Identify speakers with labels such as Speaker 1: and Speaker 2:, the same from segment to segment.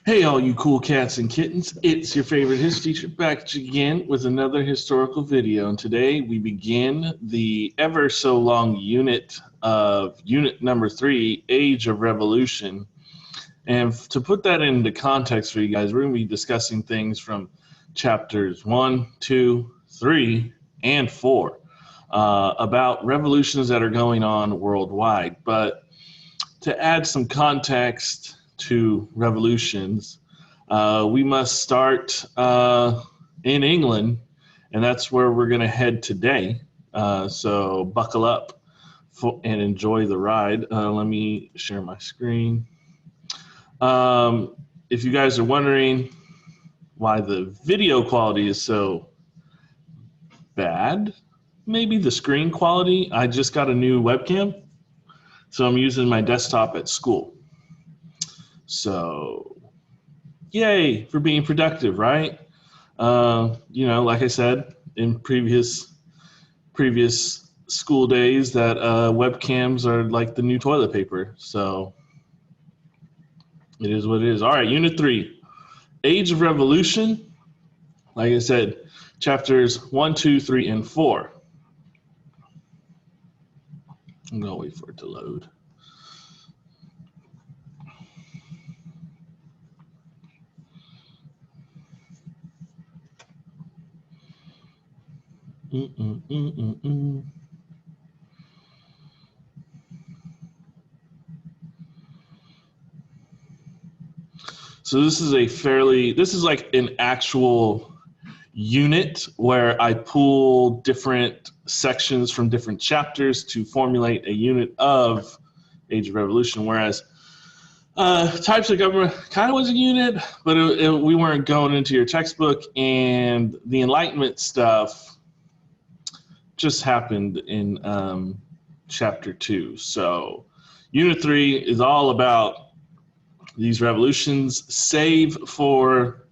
Speaker 1: Hey, all you cool cats and kittens, it's your favorite history teacher back again with another historical video. And today we begin the ever so long unit number 3, Age of Revolution. And to put that into context for you guys, we're going to be discussing things from chapters 1, 2, 3, and 4 about revolutions that are going on worldwide. But to add some context to revolutions, we must start in England, and that's where we're going to head today. So buckle up and enjoy the ride. Let me share my screen. If you guys are wondering why the video quality is so bad, maybe the screen quality. I just got a new webcam, so I'm using my desktop at school. So, yay for being productive, right? Like I said in previous school days, that webcams are like the new toilet paper. So it is what it is. All right, Unit 3, Age of Revolution. Like I said, chapters 1, 2, 3, and 4. I'm gonna wait for it to load. So this is like an actual unit where I pull different sections from different chapters to formulate a unit of Age of Revolution, whereas Types of Government kind of was a unit, but we weren't going into your textbook, and the Enlightenment stuff just happened in chapter 2. So Unit 3 is all about these revolutions, save for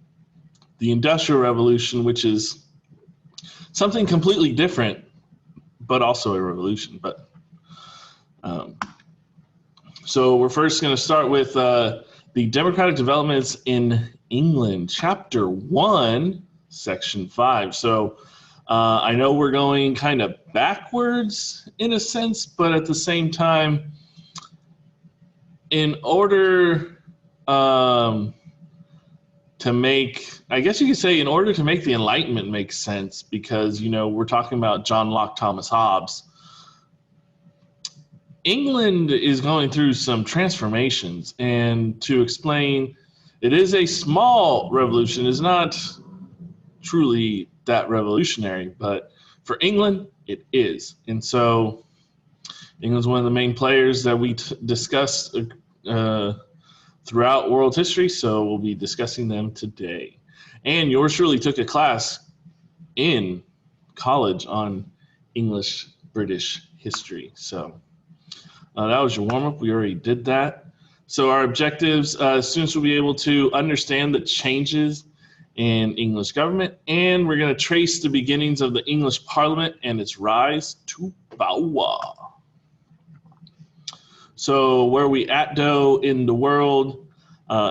Speaker 1: the Industrial Revolution, which is something completely different, but also a revolution. But so we're first going to start with the democratic developments in England, chapter 1, section 5. So I know we're going kind of backwards in a sense, but at the same time, in order to make, I guess you could say, in order to make the Enlightenment make sense, because, we're talking about John Locke, Thomas Hobbes, England is going through some transformations, and to explain, it is a small revolution. It's not truly that revolutionary, but for England, it is. And so England's one of the main players that we discussed throughout world history, so we'll be discussing them today. And yours truly took a class in college on English British history. So that was your warm-up. We already did that. So our objectives, students will be able to understand the changes in English government, and we're going to trace the beginnings of the English Parliament and its rise to power. So where are we at, though, in the world?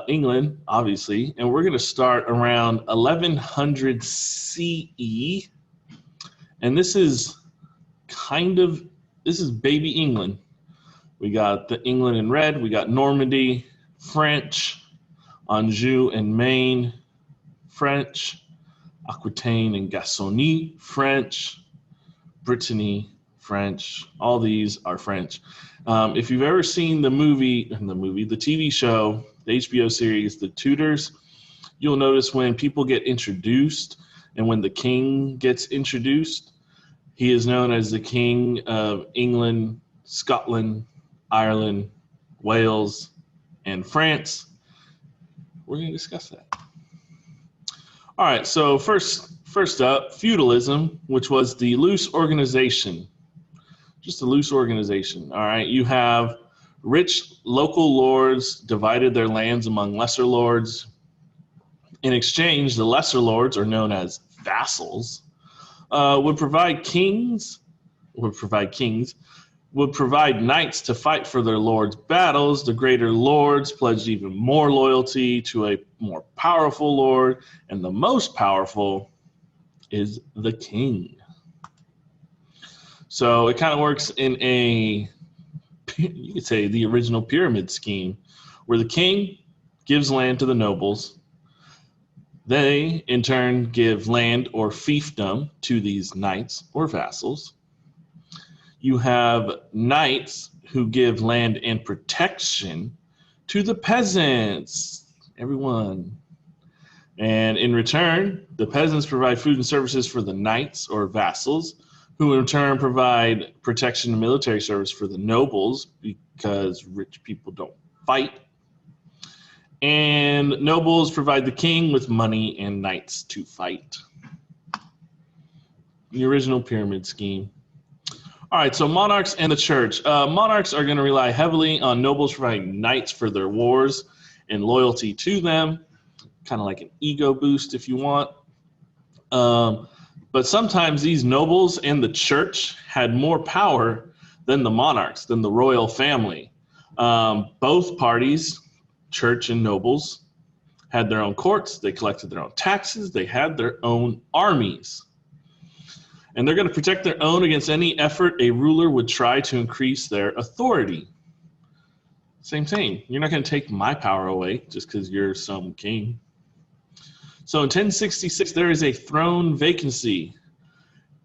Speaker 1: England, obviously, and we're going to start around 1100 CE, and this is baby England. We got the England in red, we got Normandy, French, Anjou and Maine, French, Aquitaine and Gascony, French, Brittany, French. All these are French. If you've ever seen the TV show, the HBO series, The Tudors, you'll notice when people get introduced and when the king gets introduced, he is known as the King of England, Scotland, Ireland, Wales, and France. We're going to discuss that. All right, so first up, feudalism, which was the loose organization. Just a loose organization. All right, you have rich local lords divided their lands among lesser lords. In exchange, the lesser lords, are known as vassals, would provide kings would provide knights to fight for their lord's battles. The greater lords pledged even more loyalty to a more powerful lord, and the most powerful is the king. So it kind of works in a, you could say, the original pyramid scheme, where the king gives land to the nobles. They, in turn, give land or fiefdom to these knights or vassals. You have knights who give land and protection to the peasants, everyone. And in return, the peasants provide food and services for the knights or vassals, who in turn provide protection and military service for the nobles, because rich people don't fight. And nobles provide the king with money and knights to fight. The original pyramid scheme. All right, so monarchs and the church. Monarchs are going to rely heavily on nobles providing knights for their wars and loyalty to them, kind of like an ego boost if you want. But sometimes these nobles and the church had more power than the monarchs, than the royal family. Both parties, church and nobles, had their own courts, they collected their own taxes, they had their own armies. And they're going to protect their own against any effort a ruler would try to increase their authority. Same thing. You're not going to take my power away just because you're some king. So in 1066, there is a throne vacancy.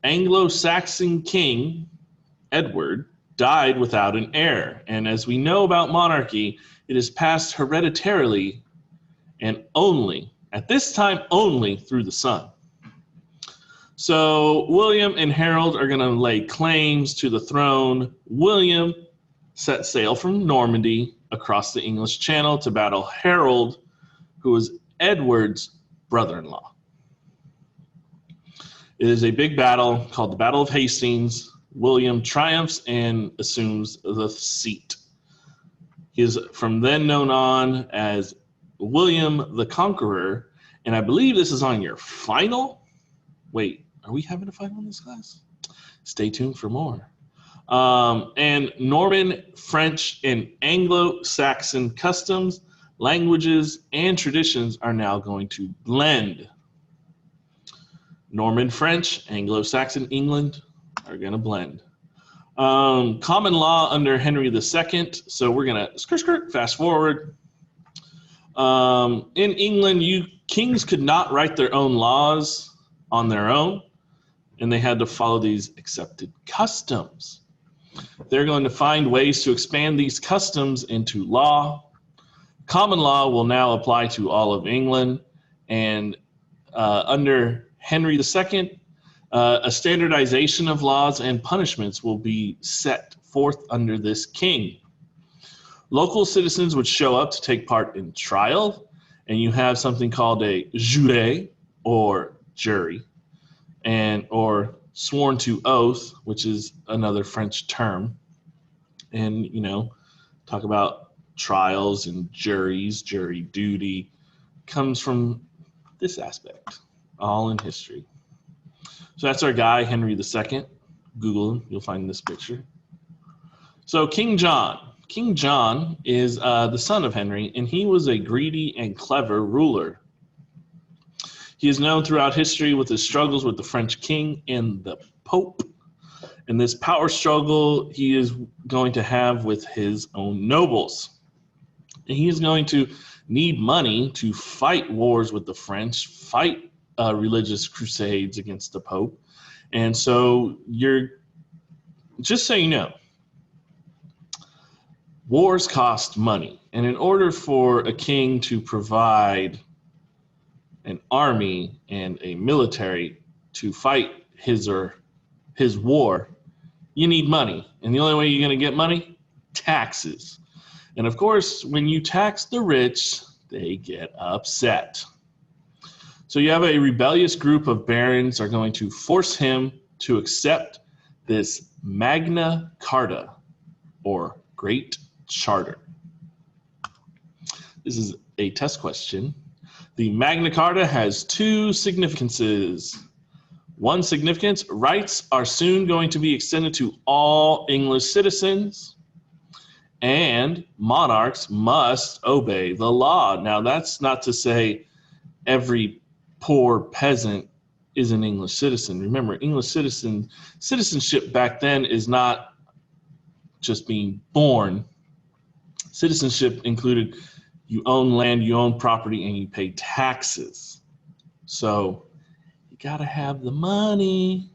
Speaker 1: Anglo-Saxon king Edward died without an heir. And as we know about monarchy, it is passed hereditarily and only, at this time, only through the son. So William and Harold are going to lay claims to the throne. William set sail from Normandy across the English Channel to battle Harold, who was Edward's brother-in-law. It is a big battle called the Battle of Hastings. William triumphs and assumes the seat. He is from then known on as William the Conqueror, and I believe this is on your final. Wait, are we having a final in this class? Stay tuned for more. And Norman, French, and Anglo-Saxon customs, languages, and traditions are now going to blend. Norman, French, Anglo-Saxon, England are going to blend. Common law under Henry II. So we're going to fast forward. In England, kings could not write their own laws on their own, and they had to follow these accepted customs. They're going to find ways to expand these customs into law. Common law will now apply to all of England, and under Henry II, a standardization of laws and punishments will be set forth under this king. Local citizens would show up to take part in trial, and you have something called a juré, or jury, or sworn to oath, which is another French term. And, talk about trials and juries, jury duty, comes from this aspect, all in history. So that's our guy, Henry II. Google him, you'll find this picture. So King John. King John is the son of Henry, and he was a greedy and clever ruler. He is known throughout history with his struggles with the French king and the Pope. And this power struggle he is going to have with his own nobles. And he is going to need money to fight wars with the French, fight religious crusades against the Pope. And so just so you know, wars cost money. And in order for a king to provide an army and a military to fight his war, you need money. And the only way you're going to get money? Taxes. And of course, when you tax the rich, they get upset. So you have a rebellious group of barons are going to force him to accept this Magna Carta, or Great Charter. This is a test question. The Magna Carta has two significances. One significance, rights are soon going to be extended to all English citizens, and monarchs must obey the law. Now, that's not to say every poor peasant is an English citizen. Remember, English citizenship back then is not just being born. Citizenship included you own land, you own property, and you pay taxes. So you got to have the money.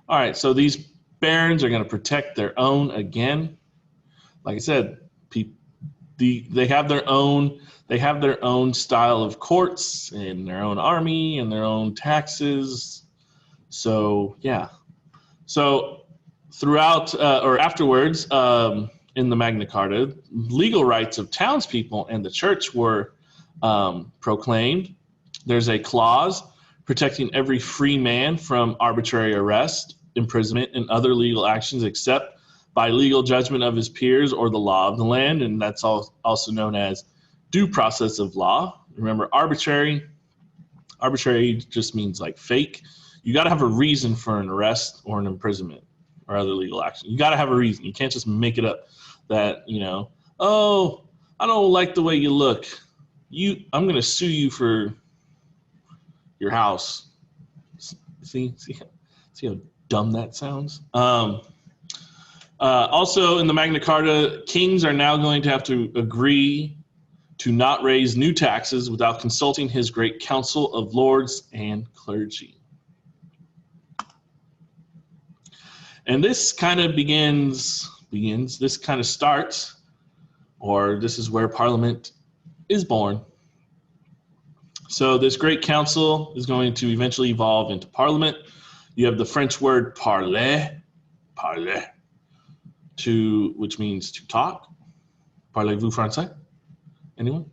Speaker 1: All right, so these barons are going to protect their own again. Like I said, they have their own style of courts and their own army and their own taxes. So yeah. So throughout or afterwards, in the Magna Carta, legal rights of townspeople and the church were proclaimed. There's a clause protecting every free man from arbitrary arrest, imprisonment, and other legal actions except by legal judgment of his peers or the law of the land, and that's also known as due process of law. Remember, arbitrary just means like fake. You got to have a reason for an arrest or an imprisonment or other legal action. You got to have a reason. You can't just make it up that, oh, I don't like the way you look. I'm going to sue you for your house. See how dumb that sounds? Also, in the Magna Carta, kings are now going to have to agree to not raise new taxes without consulting his great council of lords and clergy. And this kind of this kind of starts, or this is where Parliament is born. So this great council is going to eventually evolve into Parliament. You have the French word parler, which means to talk. Parlez-vous français? Anyone?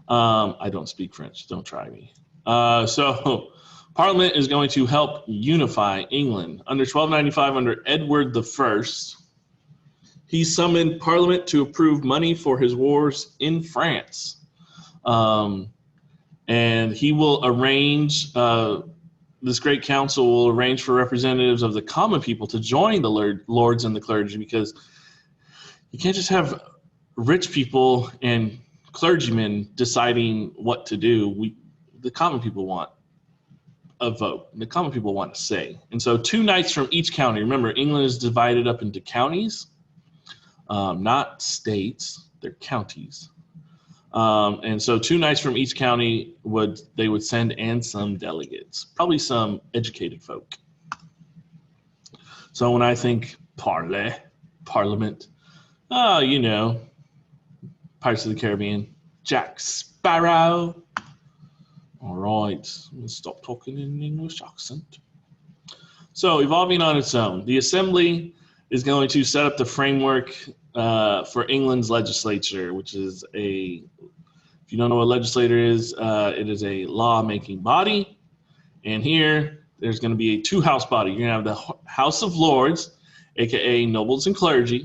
Speaker 1: I don't speak French. Don't try me. So Parliament is going to help unify England. Under 1295, under Edward I, he summoned Parliament to approve money for his wars in France. And he will arrange, this great council will arrange for representatives of the common people to join the lords and the clergy, because you can't just have rich people and clergymen deciding what to do. The common people want a vote. The common people want a say. And so 2 knights from each county. Remember, England is divided up into counties, not states. They're counties. And so 2 knights from each county would send, and some delegates, probably some educated folk. So when I think Parliament, Pirates of the Caribbean, Jack Sparrow. All right, let's stop talking in an English accent. So evolving on its own, the Assembly is going to set up the framework for England's legislature, which is if you don't know what a legislator is, it is a law-making body. And here, there's going to be a 2-house body. You're going to have the House of Lords, aka nobles and clergy.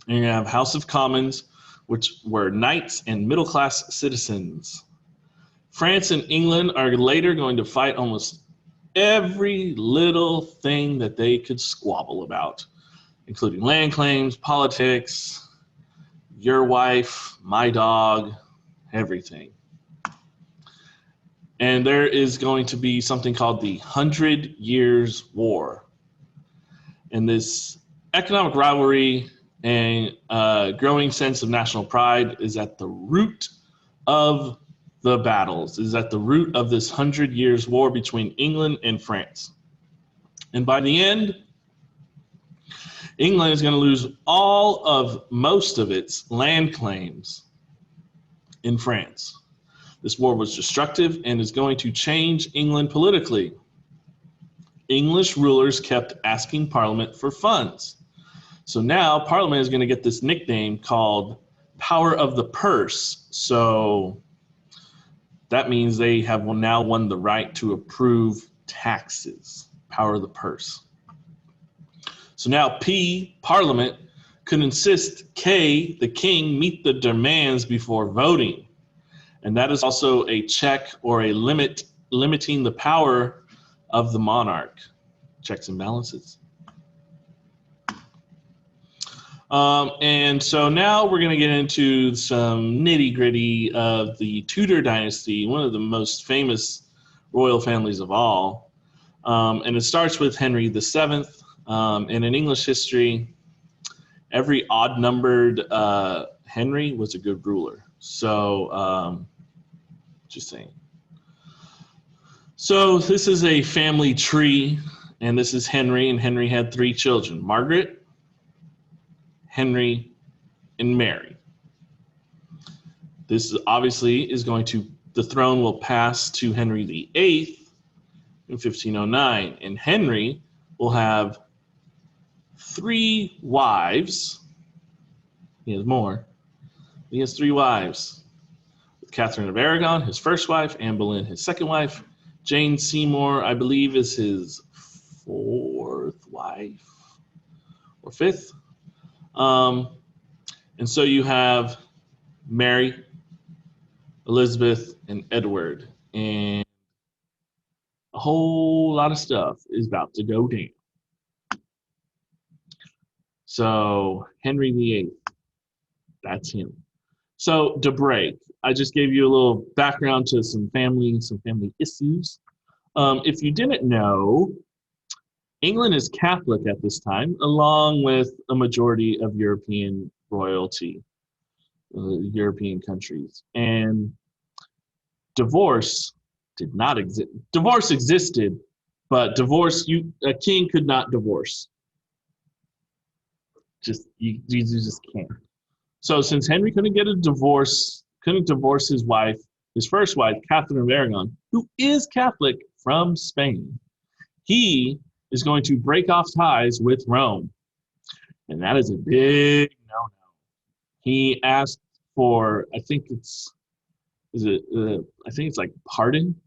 Speaker 1: And you're going to have House of Commons, which were knights and middle-class citizens. France and England are later going to fight almost every little thing that they could squabble about, including land claims, politics, your wife, my dog, everything. And there is going to be something called the 100 Years' War. And this economic rivalry and growing sense of national pride is at the root of the battles, is at the root of this 100 Years' War between England and France. And by the end, England is going to lose most of its land claims in France. This war was destructive and is going to change England politically. English rulers kept asking Parliament for funds. So now Parliament is going to get this nickname called Power of the Purse. So that means they have now won the right to approve taxes. Power of the purse. So now P, Parliament, could insist K, the king, meet the demands before voting. And that is also a check or a limit limiting the power of the monarch. Checks and balances. And so now we're going to get into some nitty-gritty of the Tudor dynasty, one of the most famous royal families of all. And it starts with Henry VII. And in English history, every odd-numbered Henry was a good ruler. So just saying. So this is a family tree, and this is Henry, and Henry had 3 children: Margaret, Henry, and Mary. This obviously is going to, the throne will pass to Henry VIII in 1509, and Henry will have 3 wives. He has more. He has 3 wives. Catherine of Aragon, his first wife; Anne Boleyn, his second wife; Jane Seymour, I believe, is his 4th wife or 5th. And so you have Mary, Elizabeth, and Edward, and a whole lot of stuff is about to go down. So Henry VIII, that's him. So to break, I just gave you a little background to some family issues. If you didn't know, England is Catholic at this time, along with a majority of European royalty, European countries. And divorce did not exist. Divorce existed, but a king could not divorce. You just can't. So since Henry couldn't divorce his wife, his first wife, Catherine of Aragon, who is Catholic from Spain, he is going to break off ties with Rome. And that is a big no-no. He asked for, I think it's like pardon.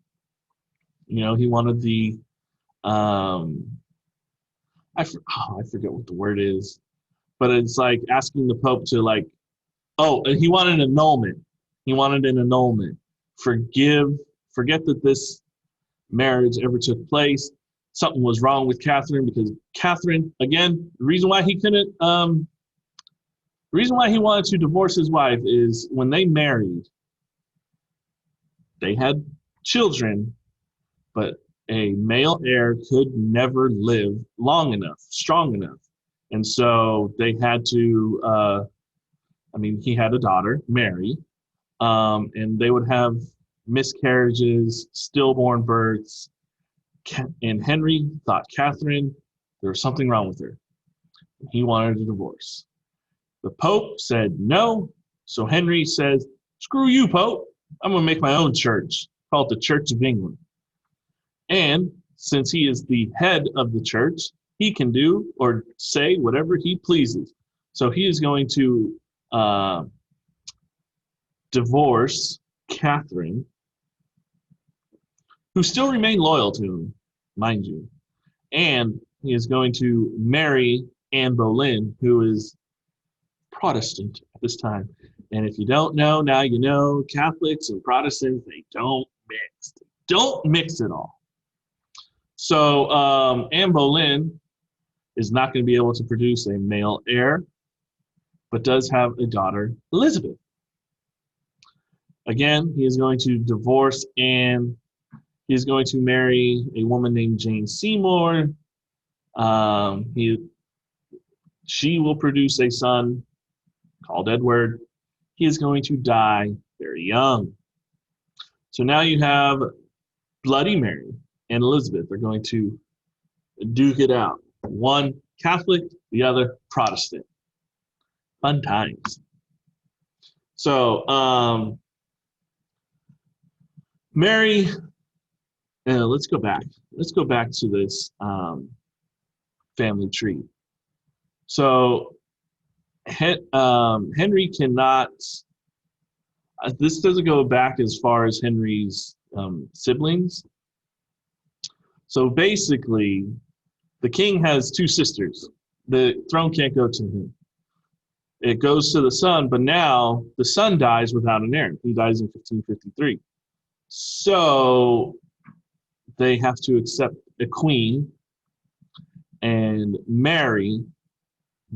Speaker 1: You know, he wanted the, I forget what the word is, but it's like asking the Pope to he wanted an annulment. He wanted an annulment. Forget that this marriage ever took place. Something was wrong with Catherine, because Catherine, again, the reason why he wanted to divorce his wife is when they married, they had children, but a male heir could never live strong enough. And so they had to, he had a daughter, Mary, and they would have miscarriages, stillborn births. And Henry thought Catherine, there was something wrong with her. He wanted a divorce. The Pope said no. So Henry says, screw you, Pope. I'm going to make my own church, call it the Church of England. And since he is the head of the church, he can do or say whatever he pleases. So he is going to divorce Catherine, who still remained loyal to him, mind you. And he is going to marry Anne Boleyn, who is Protestant at this time. And if you don't know, now you know, Catholics and Protestants, they don't mix. Don't mix at all. So Anne Boleyn is not going to be able to produce a male heir, but does have a daughter, Elizabeth. Again, he is going to divorce Anne. He is going to marry a woman named Jane Seymour. She will produce a son called Edward. He is going to die very young. So now you have Bloody Mary and Elizabeth. They're going to duke it out. One Catholic, the other Protestant. Fun times. So Mary, let's go back. Let's go back to this family tree. So Henry cannot, this doesn't go back as far as Henry's siblings. So basically, the king has 2 sisters. The throne can't go to him. It goes to the son, but now the son dies without an heir. He dies in 1553. So they have to accept a queen, and Mary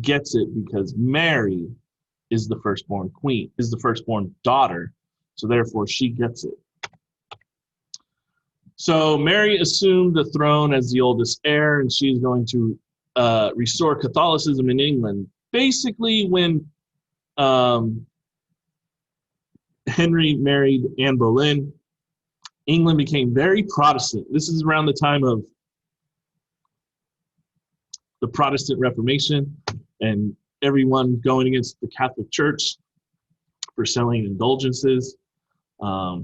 Speaker 1: gets it because Mary is the firstborn queen, is the firstborn daughter, so therefore she gets it. So Mary assumed the throne as the oldest heir, and she's going to restore Catholicism in England. Basically, when Henry married Anne Boleyn, England became very Protestant. This is around the time of the Protestant Reformation and everyone going against the Catholic Church for selling indulgences.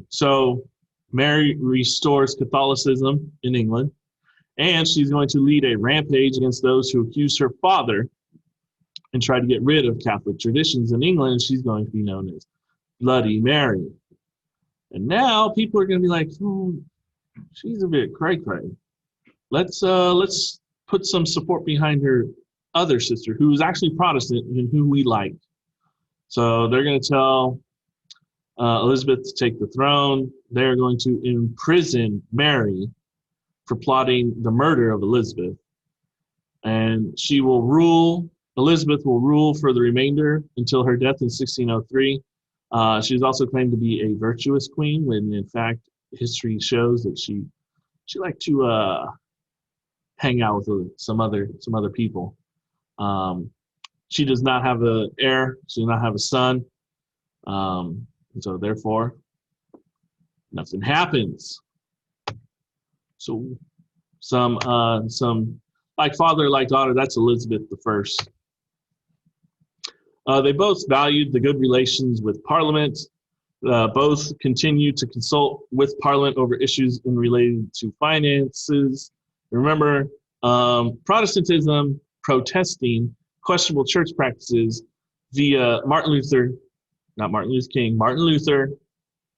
Speaker 1: So Mary restores Catholicism in England, and she's going to lead a rampage against those who accuse her father and try to get rid of Catholic traditions in England. And she's going to be known as Bloody Mary. And now people are going to be like, she's a bit cray-cray. Let's put some support behind her other sister, who's actually Protestant and who we like. So they're going to tell Elizabeth to take the throne. They're going to imprison Mary for plotting the murder of Elizabeth. And she will rule, Elizabeth will rule for the remainder until her death in 1603. She's also claimed to be a virtuous queen, when in fact history shows that she liked to hang out with some other people. She does not have an heir. She does not have a son. So therefore, nothing happens. So some like father, like daughter, that's Elizabeth I. They both valued the good relations with Parliament. Both continued to consult with Parliament over issues in related to finances. Remember, Protestantism protesting questionable church practices via Martin Luther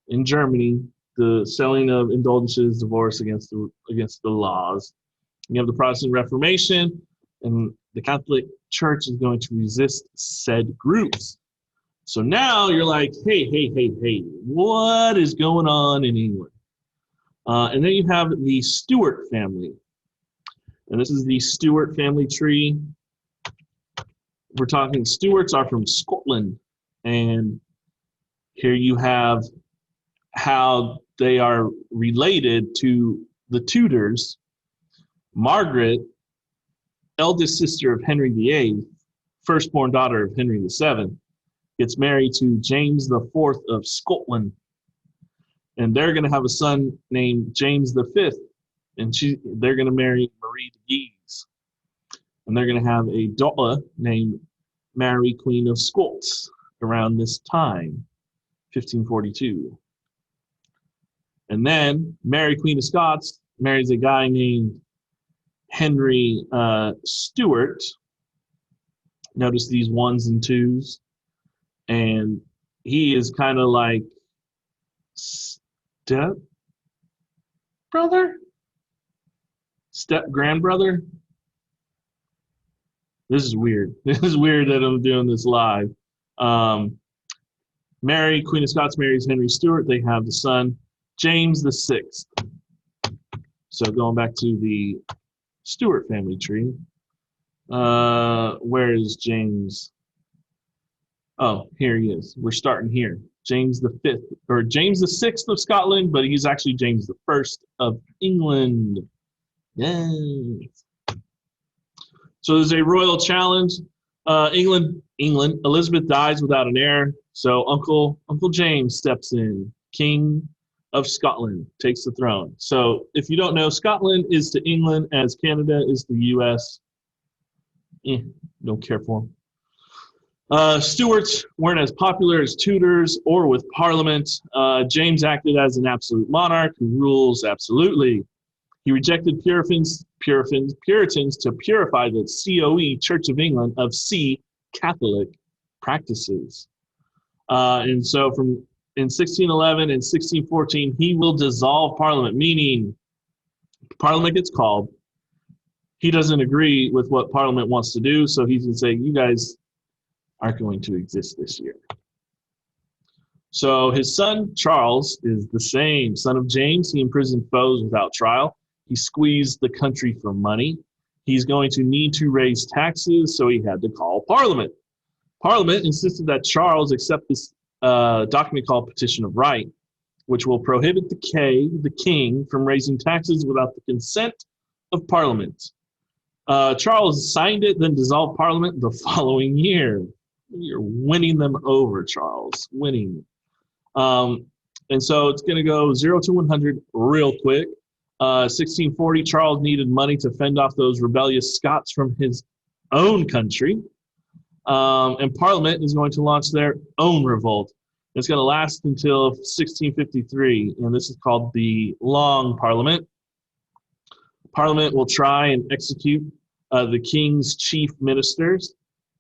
Speaker 1: in Germany, the selling of indulgences, divorce against the laws. You have the Protestant Reformation, and the Catholic Church is going to resist said groups. So now you're like, hey, what is going on in England? And then you have the Stuart family. And this is the Stuart family tree. We're talking Stuarts are from Scotland. And here you have how they are related to the Tudors. Margaret, eldest sister of Henry VIII, firstborn daughter of Henry VII, gets married to James IV of Scotland. And they're going to have a son named James V. And they're going to marry Marie de Guise. And they're going to have a daughter named Mary, Queen of Scots, around this time, 1542. And then Mary, Queen of Scots, marries a guy named Henry Stuart. Notice these ones and twos. And he is kind of like step grandbrother. This is weird. This is weird that I'm doing this live. Mary, Queen of Scots, marries Henry Stuart. They have the son, James VI. So going back to the Stuart family tree, where is James? Oh, here he is. We're starting here. James V, or James VI of Scotland, but he's actually James I of England. Yes. So there's a royal challenge. England. Elizabeth dies without an heir, so Uncle James steps in. King of Scotland takes the throne. So if you don't know, Scotland is to England as Canada is to the U.S. Don't care for them. Stuarts weren't as popular as Tudors or with Parliament. James acted as an absolute monarch who rules absolutely. He rejected Puritans to purify the COE, Church of England, of Catholic practices. And so in 1611 and 1614, he will dissolve Parliament, meaning Parliament gets called. He doesn't agree with what Parliament wants to do, so he's going to say, you guys aren't going to exist this year. So his son, Charles, is the same. Son of James, he imprisoned foes without trial. He squeezed the country for money. He's going to need to raise taxes, so he had to call Parliament. Parliament insisted that Charles accept this document called Petition of Right, which will prohibit the king, from raising taxes without the consent of Parliament. Charles signed it, then dissolved Parliament the following year. You're winning them over, Charles, winning. And so it's going to go 0 to 100 real quick. 1640, Charles needed money to fend off those rebellious Scots from his own country. And Parliament is going to launch their own revolt. It's going to last until 1653, and this is called the Long Parliament. Parliament will try and execute the king's chief ministers,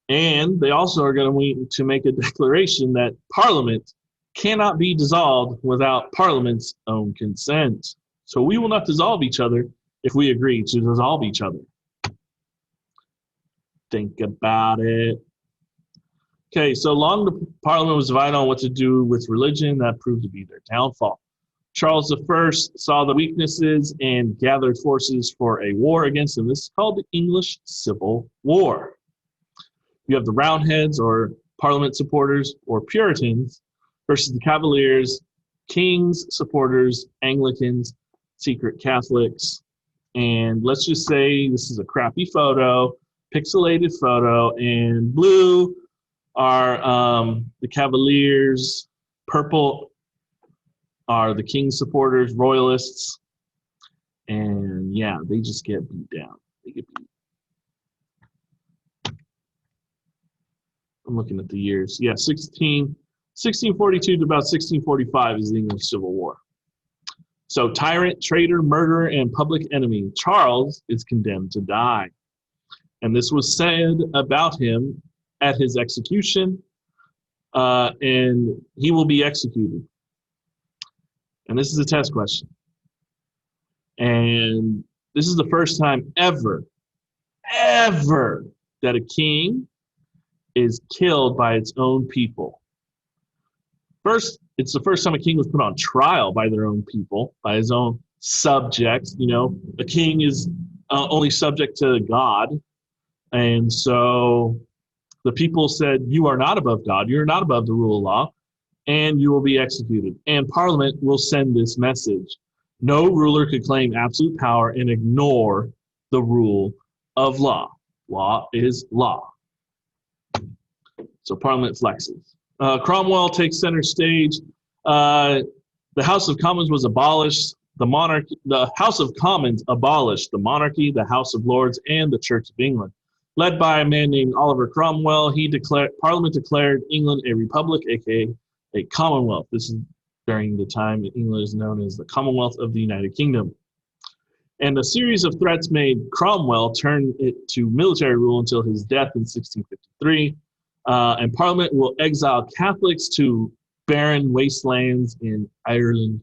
Speaker 1: and they also are going to need to make a declaration that Parliament cannot be dissolved without Parliament's own consent. So we will not dissolve each other if we agree to dissolve each other. Think about it. Okay, so long the Parliament was divided on what to do with religion. That proved to be their downfall. Charles I saw the weaknesses and gathered forces for a war against them. This is called the English Civil War. You have the Roundheads, or Parliament supporters, or Puritans, versus the Cavaliers, King's supporters, Anglicans, secret Catholics. And let's just say this is a crappy photo, pixelated photo, and blue are the Cavaliers, purple are the King's supporters, Royalists, and yeah, they just get beat down. They get beat. I'm looking at the years. Yeah, 1642 to about 1645 is the English Civil War. So tyrant, traitor, murderer, and public enemy, Charles is condemned to die. And this was said about him at his execution, and he will be executed. And this is a test question. And this is the first time ever that a king is killed by its own people. First, it's the first time a king was put on trial by their own people, by his own subjects. You know, a king is only subject to God. And so the people said, you are not above God, you're not above the rule of law, and you will be executed. And Parliament will send this message. No ruler could claim absolute power and ignore the rule of law. Law is law. So Parliament flexes. Cromwell takes center stage. The House of Commons was abolished. The House of Commons abolished the monarchy, the House of Lords, and the Church of England. Led by a man named Oliver Cromwell, Parliament declared England a republic, aka a commonwealth. This is during the time England is known as the Commonwealth of the United Kingdom. And a series of threats made Cromwell turn it to military rule until his death in 1653. And Parliament will exile Catholics to barren wastelands in Ireland.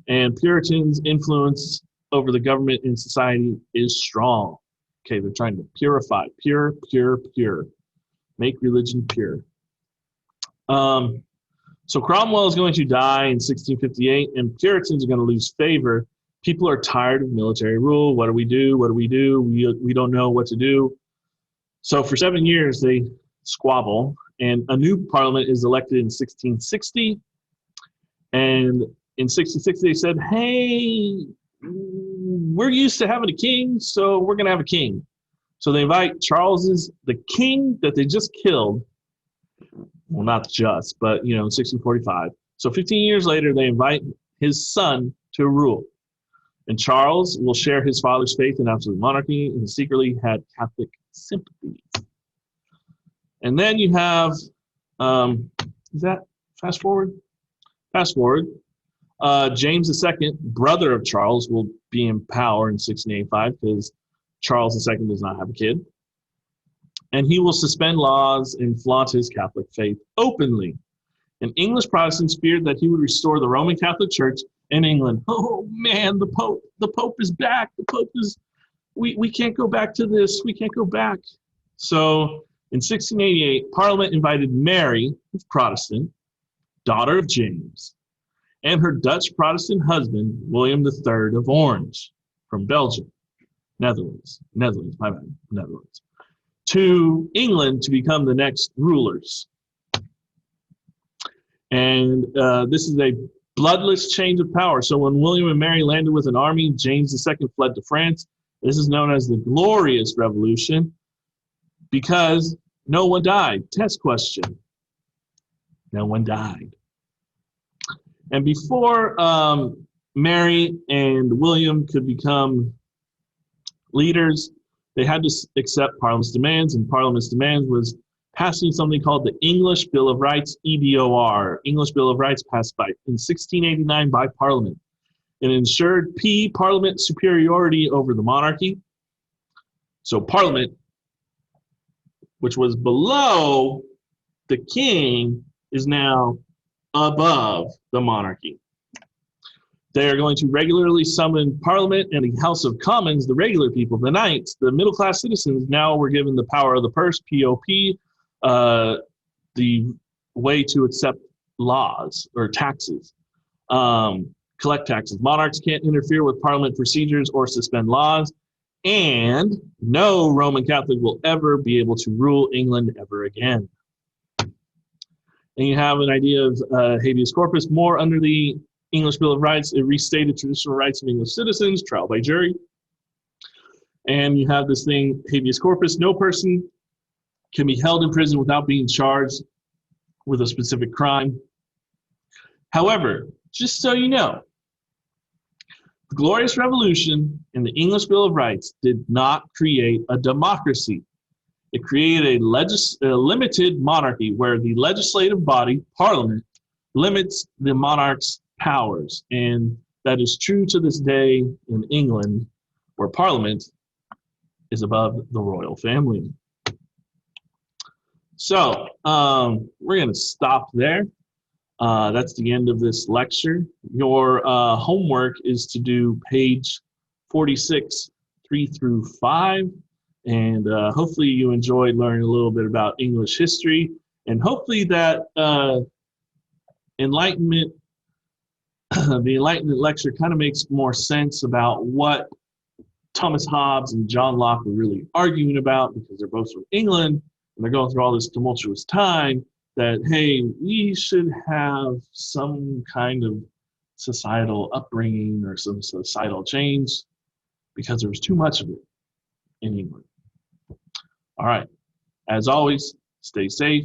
Speaker 1: And Puritans' influence over the government and society is strong. Okay, they're trying to purify, pure. Make religion pure. So Cromwell is going to die in 1658, and Puritans are going to lose favor. People are tired of military rule. What do we do? We don't know what to do. So for 7 years, they squabble, and a new parliament is elected in 1660. And in 1660, they said, hey, we're used to having a king, so we're going to have a king. So they invite the king that they just killed. Well, not just, but, in 1645. So 15 years later, they invite his son to rule. And Charles will share his father's faith in absolute monarchy and secretly had Catholic sympathies. And then you have, fast forward? Fast forward. James II, brother of Charles, will be in power in 1685 because Charles II does not have a kid. And he will suspend laws and flaunt his Catholic faith openly. And English Protestants feared that he would restore the Roman Catholic Church in England. Oh man, the Pope is back. The Pope is, we can't go back to this. We can't go back. So in 1688, Parliament invited Mary, who's Protestant, daughter of James, and her Dutch Protestant husband, William III of Orange. from Belgium, Netherlands, my bad, Netherlands, to England to become the next rulers. And this is a bloodless change of power. So when William and Mary landed with an army, James II fled to France. This is known as the Glorious Revolution because no one died. Test question. No one died. And before Mary and William could become leaders, they had to accept Parliament's demands, and Parliament's demands was passing something called the English Bill of Rights, EBOR. English Bill of Rights passed in 1689 by Parliament. It ensured Parliament superiority over the monarchy. So Parliament, which was below the king, is now above the monarchy. They are going to regularly summon Parliament and the House of Commons, the regular people, the knights, the middle-class citizens. Now were given the power of the purse, POP, the way to accept laws or taxes, collect taxes. Monarchs can't interfere with Parliament procedures or suspend laws, and no Roman Catholic will ever be able to rule England ever again. And you have an idea of habeas corpus, more under the English Bill of Rights. It restated traditional rights of English citizens, trial by jury. And you have this thing, habeas corpus. No person can be held in prison without being charged with a specific crime. However, just so you know, the Glorious Revolution and the English Bill of Rights did not create a democracy. It created a limited monarchy where the legislative body, Parliament, limits the monarch's powers. And that is true to this day in England, where Parliament is above the royal family. So we're going to stop there. That's the end of this lecture. Your homework is to do page 46, 3 through 5. And hopefully you enjoyed learning a little bit about English history. And hopefully that the Enlightenment lecture kind of makes more sense about what Thomas Hobbes and John Locke were really arguing about, because they're both from England and they're going through all this tumultuous time, that, hey, we should have some kind of societal upbringing or some societal change because there was too much of it in England. All right. As always, stay safe.